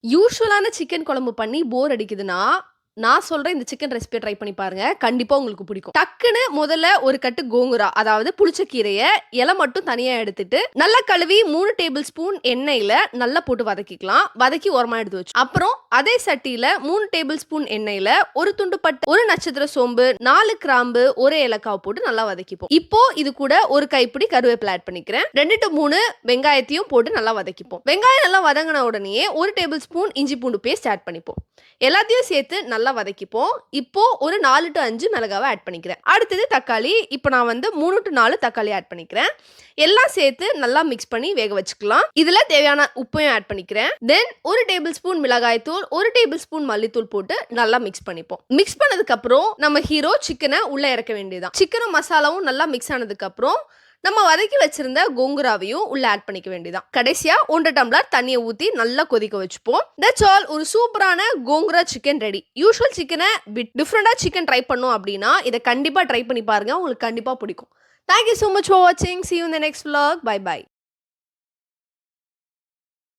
யூசுவலான chicken குழம்பு பண்ணி போர் அடிக்குதுன்னா, நான் சொல்றேன் இந்த சிக்கன் ரெசிபிய ட்ரை பண்ணி பாருங்க. கண்டிப்பா உங்களுக்கு பிடிக்கும். டக்குன்னு முதல்ல ஒரு கட்டு கோங்குரா, அதாவது புளிச்ச கீரைய இல மட்டும் தனியா எடுத்துட்டு, நல்லா கழுவி 3 டேபிள் ஸ்பூன் எண்ணெயில நல்லா போட்டு வதக்கிக்கலாம். வதக்கி ஓரமா எடுத்து வச்சு அப்புறம் அதே சட்டியில 3 டேபிள் ஸ்பூன் எண்ணெயில ஒரு துண்டு பட்டை, 1 நட்சத்திர சோம்பு, 4 கிராம்பு, 1 ஏலக்காய் போட்டு நல்லா வதக்கிப்போம். இப்போ இது கூட ஒரு கைப்பிடி கருவேப்பிலை ஆட் பண்ணிக்கிறேன். 2 to 3 வெங்காயத்தையும் போட்டு நல்லா வதக்கிப்போம். வெங்காயம் நல்லா வதங்கின உடனேயே 1 டேபிள் ஸ்பூன் இஞ்சி பூண்டு பேஸ்ட் ஆட் பண்ணிப்போம். எல்லாத்தையும் சேர்த்து நல்லா வதக்கிப்போம். இப்போ ஒரு 4 to 5 மிளகாவை ஆட் பண்ணிக்கிறேன். அடுத்தது தக்காளி. இப்போ நான் வந்து 3 to 4 தக்காளி ஆட் பண்ணிக்கிறேன். எல்லாம் சேர்த்து நல்லா மிக்ஸ் பண்ணி வேக வச்சுக்கலாம். இதுல தேவையான உப்பையும் ஆட் பண்ணிக்கிறேன். தென் 1 டேபிள் ஸ்பூன் மிளகாய் தூள், 1 டேபிள் ஸ்பூன் மல்லித்தூள் போட்டு நல்லா மிக்ஸ் பண்ணிப்போம். மிக்ஸ் பண்ணதுக்கு அப்புறம் நம்ம ஹீரோ சிக்கனை உள்ள இறக்க வேண்டியதுதான். சிக்கனும் மசாலாவும் நல்லா மிக்ஸ் ஆனதுக்கு அப்புறம் நம்ம வதக்கி வச்சிருந்த கோங்குராவையும் உள்ள ஆட் பண்ணிக்க வேண்டியதான். கடைசியா 1 டம்ளர் தண்ணியை ஊத்தி நல்லா கொதிக்க வச்சுப்போம். That's all. ஒரு சூப்பரான கோங்குரா சிக்கன் ரெடி. யூசுவல் சிக்கனை டிஃப்ரெண்டா சிக்கன் ட்ரை பண்ணோம் அப்படின்னா இதை கண்டிப்பா ட்ரை பண்ணி பாருங்க. உங்களுக்கு கண்டிப்பா பிடிக்கும். Thank you so much for watching. See you in the next vlog. Bye bye.